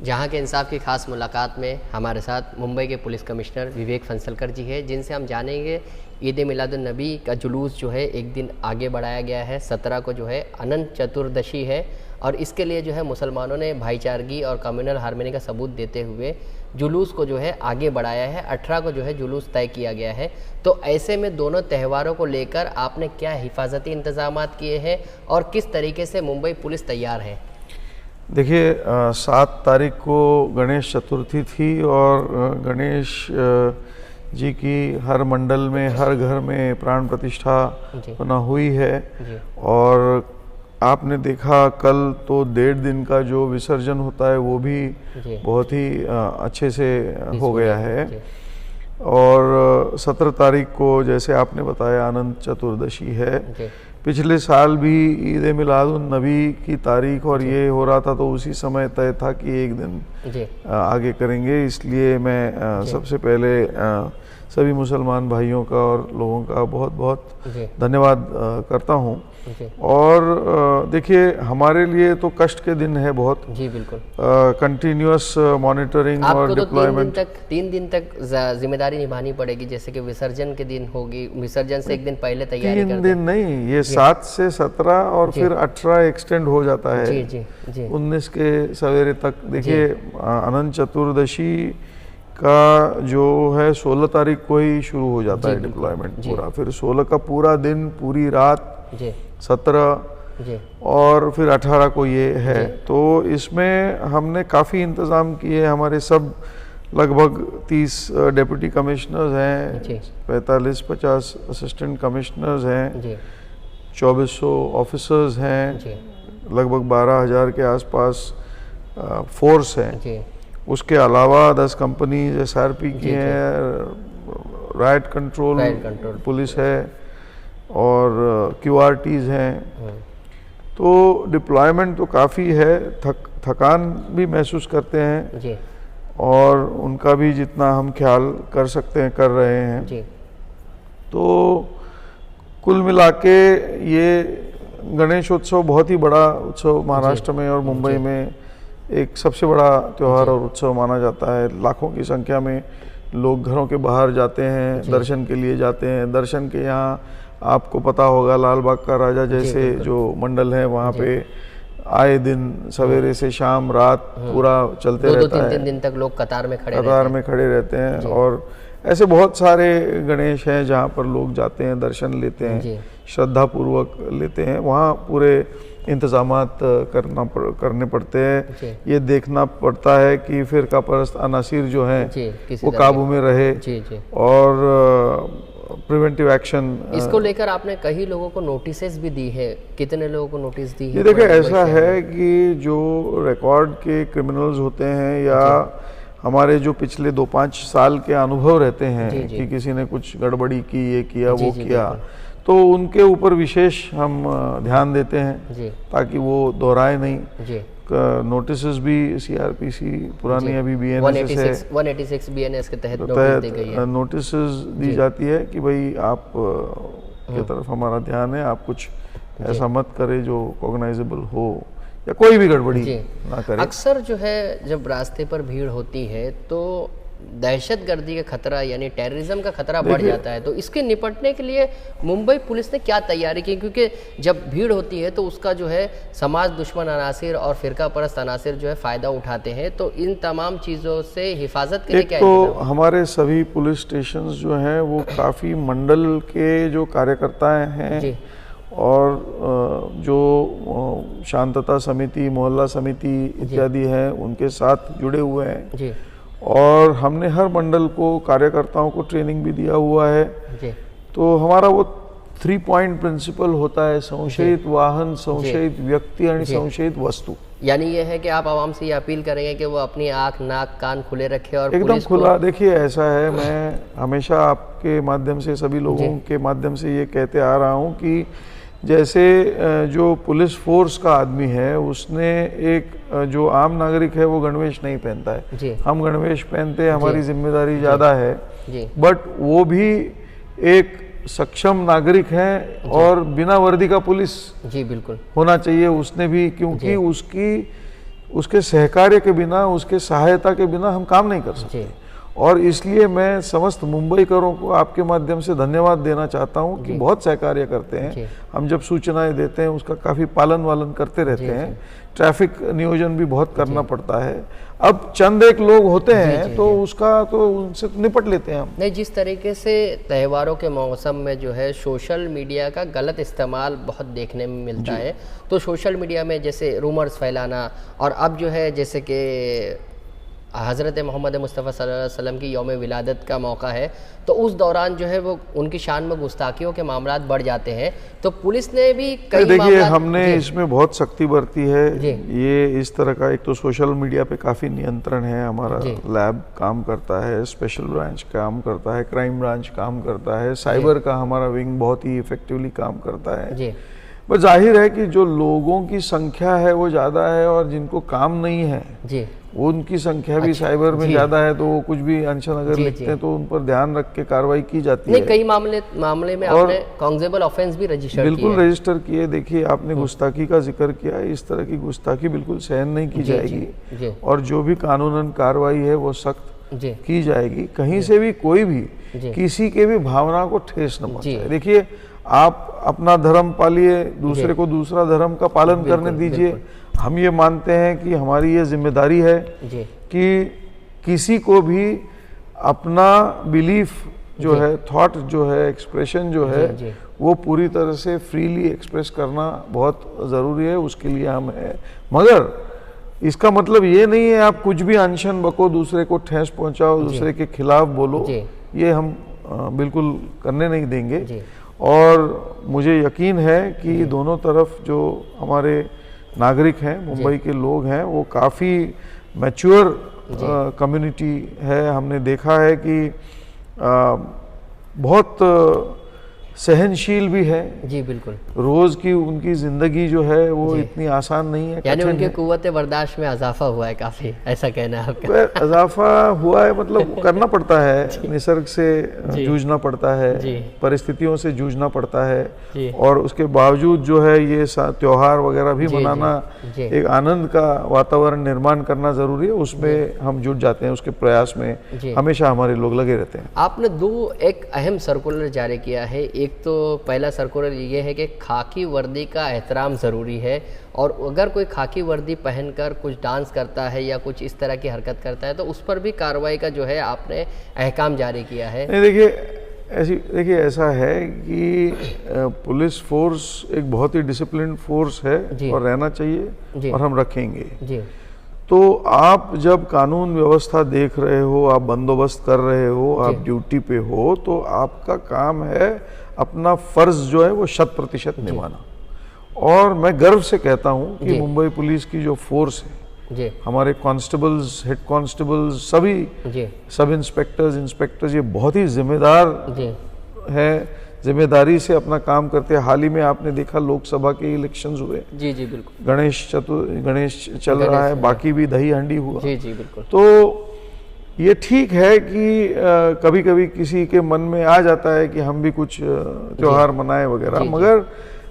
जहां के इंसाफ की खास मुलाकात में हमारे साथ मुंबई के पुलिस कमिश्नर विवेक फंसलकर जी है, जिनसे हम जानेंगे ईद मिलादुन नबी का जुलूस जो है एक दिन आगे बढ़ाया गया है। 17 को जो है अनंत चतुर्दशी है और इसके लिए जो है मुसलमानों ने भाईचारगी और कम्युनल हार्मनी का सबूत देते हुए जुलूस को जो है आगे बढ़ाया है। 18 को जो है जुलूस तय किया गया है। तो ऐसे में दोनों त्योहारों को लेकर आपने क्या हिफाजती इंतजामात किए हैं और किस तरीके से मुंबई पुलिस तैयार है? देखिए 7 तारीख को गणेश चतुर्थी थी और गणेश जी की हर मंडल में हर घर में प्राण प्रतिष्ठा बना हुई है। और आपने देखा कल तो 1.5 दिन का जो विसर्जन होता है वो भी बहुत ही अच्छे से हो गया है। और 17 तारीख को जैसे आपने बताया अनंत चतुर्दशी है। पिछले साल भी ईद मिलादुन नबी की तारीख और ये हो रहा था तो उसी समय तय था कि एक दिन आगे करेंगे। इसलिए मैं सबसे पहले सभी मुसलमान भाइयों का और लोगों का बहुत बहुत धन्यवाद करता हूँ। और देखिए हमारे लिए तो कष्ट के दिन है बहुत। जी बिल्कुल। कंटिन्यूअस मॉनिटरिंग और डिप्लॉयमेंट। 3 दिन तक जिम्मेदारी निभानी पड़ेगी, जैसे कि विसर्जन के दिन होगी, विसर्जन से एक दिन पहले तैयारी 3 दिन नहीं, ये 7 से 17 और फिर 18 एक्सटेंड हो जाता है। जी 19 के सवेरे तक। देखिए अनंत चतुर्दशी का जो है 16 तारीख को ही शुरू हो जाता है डिप्लॉयमेंट पूरा। फिर 16 का पूरा दिन पूरी रात, 17 और फिर 18 को ये है। तो इसमें हमने काफ़ी इंतज़ाम किए। हमारे सब लगभग 30 डिप्टी कमिश्नर्स हैं, 45-50 असिस्टेंट कमिश्नर्स हैं, 2400 ऑफिसर्स हैं, लगभग 12,000 के आसपास फोर्स हैं। उसके अलावा 10 कंपनीज SRP की हैं, राइट कंट्रोल पुलिस है और QRTs हैं। तो डिप्लॉयमेंट तो काफ़ी है। थकान भी महसूस करते हैं और उनका भी जितना हम ख्याल कर सकते हैं कर रहे हैं। तो कुल मिला के ये गणेशोत्सव बहुत ही बड़ा उत्सव महाराष्ट्र में और मुंबई में एक सबसे बड़ा त्यौहार और उत्सव माना जाता है। लाखों की संख्या में लोग घरों के बाहर जाते हैं, दर्शन के लिए जाते हैं। दर्शन के यहाँ आपको पता होगा लाल बाग का राजा जैसे जो मंडल है वहाँ पे आए दिन सवेरे से शाम रात पूरा चलते रहता है। 2-3 दिन तक लोग कतार में खड़े रहते हैं। और ऐसे बहुत सारे गणेश हैं जहाँ पर लोग जाते हैं, दर्शन लेते हैं, श्रद्धा पूर्वक लेते हैं। वहाँ पूरे इंतजामात करने पड़ते हैं। ये देखना पड़ता है कि फिरका परस्त अनासिर जो हैं वो काबू में रहे और प्रिवेंटिव एक्शन। इसको लेकर आपने कई लोगों को नोटिसेस भी दी है, कितने लोगों को नोटिस दी है? ये देखिए ऐसा है कि जो रिकॉर्ड के क्रिमिनल्स होते हैं या हमारे जो पिछले 2-5 साल के अनुभव रहते हैं कि किसी ने कुछ गड़बड़ी की, ये किया वो किया, तो उनके ऊपर विशेष हम ध्यान देते हैं ताकि वो दोहराए नहीं। नोटिसेस भी CRPC पुरानी अभी BNS से 186 BNS के तहत नोटिसेस दी जाती है कि भाई आप की तरफ हमारा ध्यान है, आप कुछ ऐसा मत करें जो कॉग्नाइजेबल हो या कोई भी गड़बड़ी ना करे। अक्सर जो है जब रास्ते पर भीड़ होती है तो दहशतगर्दी का खतरा यानी टेररिज्म का खतरा बढ़ जाता है। तो इसके निपटने के लिए मुंबई पुलिस ने क्या तैयारी की? क्योंकि जब भीड़ होती है तो उसका जो है समाज दुश्मन अनासिर और फिरका परस्त अनासिर जो है फ़ायदा उठाते हैं। तो इन तमाम चीज़ों से हिफाजत के लिए क्या? तो हमारे सभी पुलिस स्टेशन जो हैं वो काफ़ी मंडल के जो कार्यकर्ता हैं और जो शांतता समिति, मोहल्ला समिति इत्यादि हैं उनके साथ जुड़े हुए हैं। और हमने हर मंडल को कार्यकर्ताओं को ट्रेनिंग भी दिया हुआ है। तो हमारा वो 3 पॉइंट प्रिंसिपल होता है, संशयित वाहन, संशयित व्यक्ति और संशयित वस्तु। यानी ये है कि आप आवाम से ये अपील करेंगे कि वो अपनी आँख नाक कान खुले रखे और एकदम खुला। देखिए ऐसा है, मैं हमेशा आपके माध्यम से सभी लोगों के माध्यम से ये कहते आ रहा हूँ कि जैसे जो पुलिस फोर्स का आदमी है उसने एक जो आम नागरिक है वो गणवेश नहीं पहनता है। हम गणवेश पहनते हैं, हमारी जिम्मेदारी ज़्यादा है। बट वो भी एक सक्षम नागरिक है और बिना वर्दी का पुलिस बिल्कुल होना चाहिए उसने भी, क्योंकि उसके सहकार्य के बिना, उसके सहायता के बिना हम काम नहीं कर सकते। और इसलिए मैं समस्त मुंबईकरों को आपके माध्यम से धन्यवाद देना चाहता हूं कि बहुत सहकार्य करते हैं। हम जब सूचनाएं देते हैं उसका काफ़ी पालन वालन करते रहते हैं। ट्रैफिक नियोजन भी बहुत करना पड़ता है। अब चंद एक लोग होते हैं तो उसका तो उनसे निपट लेते हैं हम। नहीं, जिस तरीके से त्योहारों के मौसम में जो है सोशल मीडिया का गलत इस्तेमाल बहुत देखने में मिलता है, तो सोशल मीडिया में जैसे रूमर्स फैलाना, और अब जो है जैसे कि हज़रत मोहम्मद मुस्तफ़ा सल्लल्लाहु अलैहि वसल्लम की यौम विलादत का मौका है, तो उस दौरान जो है वो उनकी शान में गुस्ताखियों के मामलात बढ़ जाते हैं, तो पुलिस ने भी कई देखिए हमने इसमें बहुत सख्ती बरती है। ये इस तरह का, एक तो सोशल मीडिया पे काफ़ी नियंत्रण है, हमारा लैब काम करता है, स्पेशल ब्रांच काम करता है, क्राइम ब्रांच काम करता है, साइबर का हमारा विंग बहुत ही इफेक्टिवली काम करता है। पर जाहिर है कि जो लोगों की संख्या है वो ज़्यादा है और जिनको काम नहीं है वो उनकी संख्या भी साइबर में ज़्यादा है, तो वो कुछ भी अनशन अगर लिखते हैं तो उन पर ध्यान रख के कार्रवाई की जाती है। कई मामले में आपने कॉन्जेबल ऑफेंस भी रजिस्टर बिल्कुल रजिस्टर किए। देखिए आपने गुस्ताखी का जिक्र किया, इस तरह की गुस्ताखी बिल्कुल सहन नहीं की जाएगी और जो भी कानूनन कार्रवाई है वो सख्त की जाएगी। कहीं से भी कोई भी किसी के भी भावना को ठेस न पहुंचाए। देखिए आप अपना धर्म पालिए, दूसरे को दूसरा धर्म का पालन करने दीजिए। हम ये मानते हैं कि हमारी ये जिम्मेदारी है कि किसी को भी अपना बिलीफ जो है, थॉट जो है, एक्सप्रेशन जो है वो पूरी तरह से फ्रीली एक्सप्रेस करना बहुत ज़रूरी है, उसके लिए हम है। मगर इसका मतलब ये नहीं है आप कुछ भी अनशन बको, दूसरे को ठेस पहुंचाओ, दूसरे के खिलाफ बोलो, ये हम बिल्कुल करने नहीं देंगे। और मुझे यकीन है कि दोनों तरफ जो हमारे नागरिक हैं, मुंबई के लोग हैं, वो काफ़ी मैच्योर कम्युनिटी है। हमने देखा है कि बहुत सहनशील भी है। जी बिल्कुल। रोज़ की उनकी ज़िंदगी जो है वो इतनी आसान नहीं है, यानी उनके कुव्वत बर्दाश्त में इजाफा हुआ है काफ़ी, ऐसा कहना है आपका? इजाफा हुआ है, मतलब करना पड़ता है, निसर्ग से जूझना पड़ता है, परिस्थितियों से जूझना पड़ता है, और उसके बावजूद जो है ये त्योहार वगैरह भी मनाना, एक आनंद का वातावरण निर्माण करना ज़रूरी है। उसमें हम जुट जाते हैं, उसके प्रयास में हमेशा हमारे लोग लगे रहते हैं। आपने एक अहम सर्कुलर जारी किया है। एक तो पहला सर्कुलर ये है कि खाकी वर्दी का एहतराम ज़रूरी है, और अगर कोई खाकी वर्दी पहनकर कुछ डांस करता है या कुछ इस तरह की हरकत करता है तो उस पर भी कार्रवाई का जो है आपने अहकाम जारी किया है। देखिए ऐसा है कि पुलिस फोर्स एक बहुत ही डिसिप्लिन फोर्स है और रहना चाहिए और हम रखेंगे। तो आप जब कानून व्यवस्था देख रहे हो, आप बंदोबस्त कर रहे हो, आप ड्यूटी पे हो, तो आपका काम है अपना फर्ज जो है वो 100% निभाना। और मैं गर्व से कहता हूँ कि मुंबई पुलिस की जो फोर्स है, हमारे कांस्टेबल्स, हेड कांस्टेबल्स, सभी सब इंस्पेक्टर्स, इंस्पेक्टर्स, ये बहुत ही जिम्मेदार है, जिम्मेदारी से अपना काम करते हैं। हाल ही में आपने देखा लोकसभा के इलेक्शंस हुए। जी बिल्कुल। गणेश चल रहा है, बाकी भी दही हंडी हुआ। जी बिल्कुल। तो ये ठीक है कि कभी कभी किसी के मन में आ जाता है कि हम भी कुछ त्योहार मनाएं वगैरह, मगर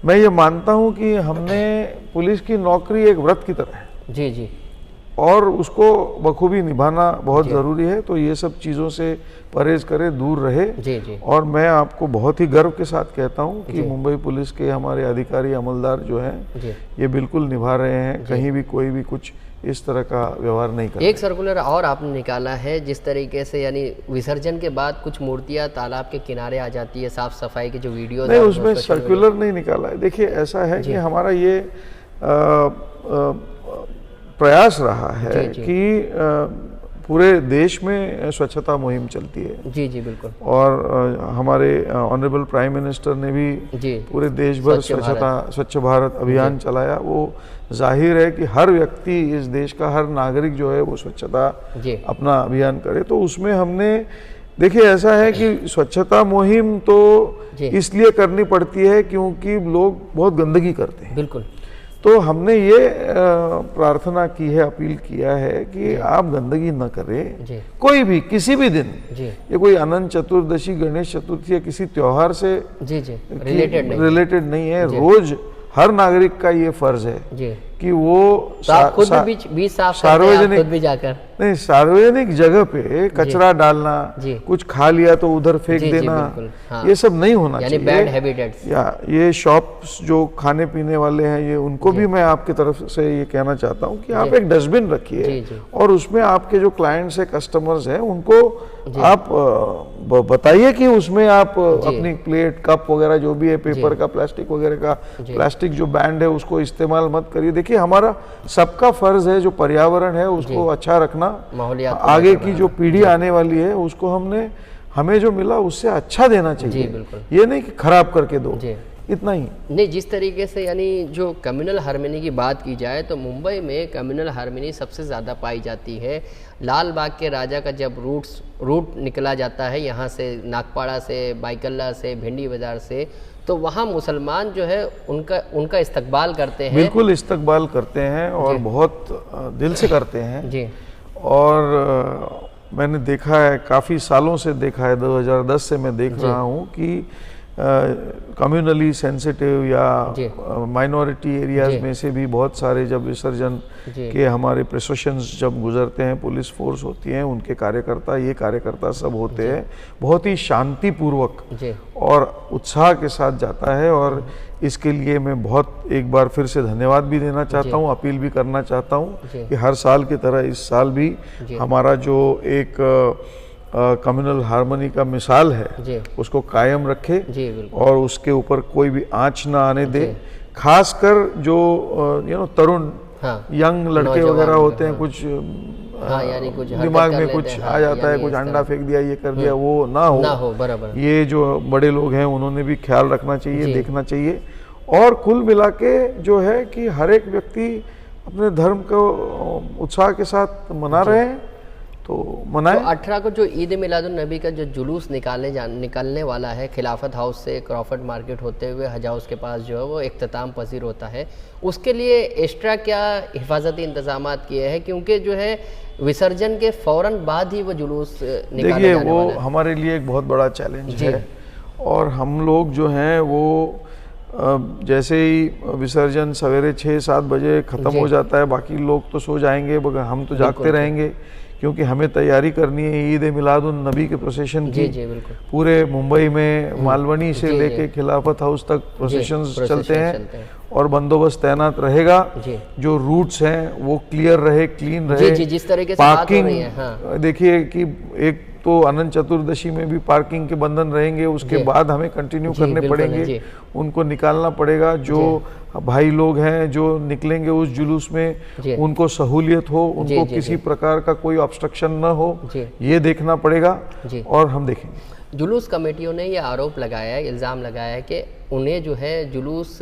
मैं ये मानता हूँ कि हमने पुलिस की नौकरी एक व्रत की तरह है और उसको बखूबी निभाना बहुत ज़रूरी है। तो ये सब चीज़ों से परहेज करे, दूर रहे। और मैं आपको बहुत ही गर्व के साथ कहता हूँ कि मुंबई पुलिस के हमारे अधिकारी अमलदार जो हैं ये बिल्कुल निभा रहे हैं, कहीं भी कोई भी कुछ इस तरह का व्यवहार नहीं करता। एक सर्कुलर और आपने निकाला है, जिस तरीके से यानी विसर्जन के बाद कुछ मूर्तियाँ तालाब के किनारे आ जाती है, साफ सफाई की जो वीडियो नहीं, उसमें सर्कुलर नहीं निकाला है। देखिए ऐसा है कि हमारा ये प्रयास रहा है कि पूरे देश में स्वच्छता मुहिम चलती है। जी बिल्कुल। और हमारे ऑनरेबल प्राइम मिनिस्टर ने भी पूरे देश भर स्वच्छ भारत अभियान चलाया। वो जाहिर है कि हर व्यक्ति, इस देश का हर नागरिक जो है वो स्वच्छता अपना अभियान करे। तो उसमें हमने देखिए ऐसा है कि स्वच्छता मुहिम तो इसलिए करनी पड़ती है क्योंकि लोग बहुत गंदगी करते हैं। बिल्कुल। तो हमने ये प्रार्थना की है, अपील किया है कि आप गंदगी न करें, कोई भी किसी भी दिन। ये कोई अनंत चतुर्दशी, गणेश चतुर्थी या किसी त्योहार से रिलेटेड नहीं है। रोज हर नागरिक का ये फर्ज है कि वो तो आप खुद भी बीच साफ करते हैं, आप खुद भी जाकर? नहीं, सार्वजनिक जगह पे कचरा डालना, कुछ खा लिया तो उधर फेंक देना, हाँ। ये सब नहीं होना चाहिए। Bad habits. या ये शॉप्स जो खाने पीने वाले हैं, ये उनको भी मैं आपकी तरफ से ये कहना चाहता हूँ कि आप एक डस्टबिन रखिए और उसमें आपके जो क्लाइंट्स है, कस्टमर्स हैं, उनको आप बताइए कि उसमें आप अपनी प्लेट, कप वगैरह जो भी है, पेपर का, प्लास्टिक वगैरह का, प्लास्टिक जो बैंड है उसको इस्तेमाल मत करिए। देखिए, हमारा सबका फर्ज है जो पर्यावरण है उसको अच्छा रखना, आगे की जो पीढ़ी आने वाली है उसको हमें जो मिला उससे अच्छा देना चाहिए, ये नहीं कि खराब करके दो, इतना ही नहीं। जिस तरीके से यानी जो कम्युनल हार्मनी की बात की जाए तो मुंबई में कम्युनल हार्मनी सबसे ज़्यादा पाई जाती है। लाल बाग के राजा का जब रूट निकला जाता है यहाँ से, नागपाड़ा से, बाइकल्ला से, भिंडी बाज़ार से, तो वहाँ मुसलमान जो है उनका इस्तकबाल करते हैं। बिल्कुल इस्तकबाल करते हैं और बहुत दिल से करते हैं जी। और मैंने देखा है, काफ़ी सालों से देखा है, 2010 से मैं देख रहा हूँ कि कम्युनली सेंसिटिव या माइनॉरिटी एरियाज में से भी बहुत सारे जब विसर्जन के हमारे प्रोसेशंस जब गुजरते हैं, पुलिस फोर्स होती है, उनके कार्यकर्ता, ये कार्यकर्ता सब होते हैं, बहुत ही शांतिपूर्वक और उत्साह के साथ जाता है। और इसके लिए मैं बहुत एक बार फिर से धन्यवाद भी देना चाहता हूँ, अपील भी करना चाहता हूँ कि हर साल की तरह इस साल भी हमारा जो एक कम्युनल हार्मनी का मिसाल है उसको कायम रखे और उसके ऊपर कोई भी आंच ना आने दे। खासकर जो तरुण यंग लड़के वगैरह होते हैं, कुछ यानी कुछ दिमाग में कुछ आ जाता है, कुछ अंडा फेंक दिया, ये कर दिया, वो ना हो। बराबर। ये जो बड़े लोग हैं उन्होंने भी ख्याल रखना चाहिए, देखना चाहिए। और कुल मिला के जो है कि हर एक व्यक्ति अपने धर्म को उत्साह के साथ मना रहे हैं तो मनाएं। तो 18 को जो ईद मिलादुन नबी का जो जुलूस निकलने वाला है, खिलाफत हाउस से क्रॉफर्ड मार्केट होते हुए हज हाउस के पास जो है वो इख्तिताम पजीर होता है, उसके लिए एक्स्ट्रा क्या हिफाजती इंतजाम किए हैं? क्योंकि जो है विसर्जन के फौरन बाद ही वो जुलूस निकाला जाने वाला है। देखिए, वो हमारे लिए एक बहुत बड़ा चैलेंज है और हम लोग जो हैं वो जैसे ही विसर्जन सवेरे 6-7 बजे ख़त्म हो जाता है, बाकी लोग तो सो जाएंगे, मगर हम तो जागते रहेंगे क्योंकि हमें तैयारी करनी है ईद मिलादुन नबी के प्रोसेशन की। पूरे मुंबई में मालवनी से लेके खिलाफत हाउस तक प्रोसेशंस चलते हैं और बंदोबस्त तैनात रहेगा। जो रूट्स हैं वो क्लियर रहे, क्लीन रहे। जिस तरीके से पार्किंग देखिए कि एक तो अनंत चतुर्दशी में भी पार्किंग के बंधन रहेंगे, उसके बाद हमें कंटिन्यू करने पड़ेंगे, उनको निकालना पड़ेगा। जो भाई लोग हैं जो निकलेंगे उस जुलूस में, उनको सहूलियत हो, उनको किसी प्रकार का कोई ऑब्स्ट्रक्शन न हो, ये देखना पड़ेगा और हम देखेंगे। जुलूस कमेटियों ने ये आरोप लगाया है, इल्ज़ाम लगाया है कि उन्हें जो है जुलूस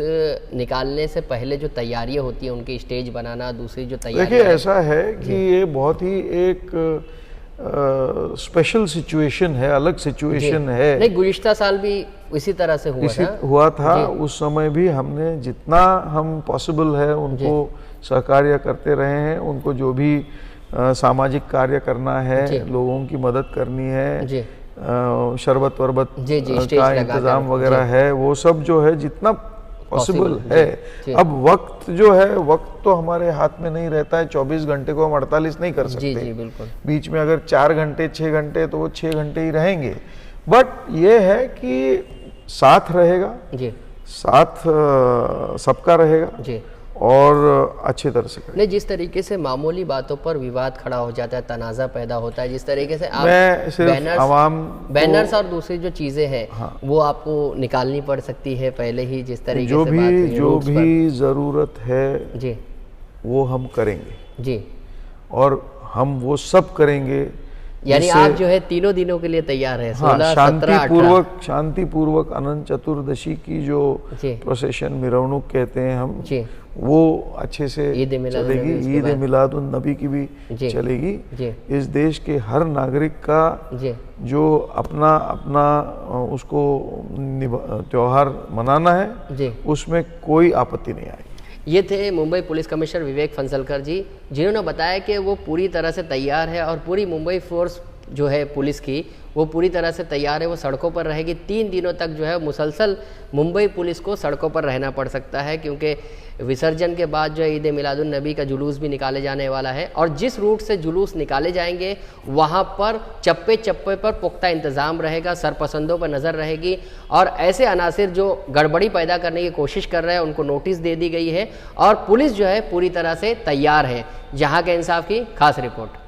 निकालने से पहले जो तैयारियां होती हैं, उनकी स्टेज बनाना, दूसरी जो तैयारी, देखिए ऐसा है कि ये बहुत ही एक स्पेशल सिचुएशन है, अलग सिचुएशन है। नहीं, गुज़िश्ता साल भी इसी तरह से हुआ था। उस समय भी हमने जितना हम पॉसिबल है उनको सहकार्य करते रहे हैं। उनको जो भी सामाजिक कार्य करना है, लोगों की मदद करनी है, शरबत वरबत का इंतजाम वगैरह है, वो सब जो है जितना पॉसिबल है। अब वक्त जो है, वक्त तो हमारे हाथ में नहीं रहता है, 24 घंटे को हम 48 नहीं कर सकते। बिल्कुल। बीच में अगर 4 घंटे 6 घंटे तो वो 6 घंटे ही रहेंगे, बट ये है कि साथ रहेगा, साथ सबका रहेगा और अच्छी तरह से करें। नहीं, जिस तरीके से मामूली बातों पर विवाद खड़ा हो जाता है, तनाज़ा पैदा होता है, जिस तरीके से आप बैनर्स और दूसरी जो चीज़ें हैं वो आपको निकालनी पड़ सकती है पहले ही, जिस तरीके से जो भी ज़रूरत है वो हम करेंगे और हम वो सब करेंगे। यानी आप जो है तीनों दिनों के लिए तैयार है। शांतिपूर्वक अनंत चतुर्दशी की जो प्रोसेशन, मिरवणुक कहते हैं हम, वो अच्छे से चलेगी। ईद मिलादुन नबी की भी चलेगी। इस देश के हर नागरिक का जो अपना अपना उसको त्योहार मनाना है, उसमें कोई आपत्ति नहीं आएगी। ये थे मुंबई पुलिस कमिश्नर विवेक फंसलकर जी, जिन्होंने बताया कि वो पूरी तरह से तैयार है और पूरी मुंबई फोर्स जो है पुलिस की वो पूरी तरह से तैयार है, वो सड़कों पर रहेगी। 3 दिनों तक जो है मुसलसल मुंबई पुलिस को सड़कों पर रहना पड़ सकता है, क्योंकि विसर्जन के बाद जो है ईद मिलादुन नबी का जुलूस भी निकाले जाने वाला है। और जिस रूट से जुलूस निकाले जाएंगे वहाँ पर चप्पे चप्पे पर पुख्ता इंतज़ाम रहेगा, सरपसंदों पर नज़र रहेगी, और ऐसे अनासिर जो गड़बड़ी पैदा करने की कोशिश कर रहे हैं उनको नोटिस दे दी गई है। और पुलिस जो है पूरी तरह से तैयार है। जहाँ के इंसाफ की खास रिपोर्ट।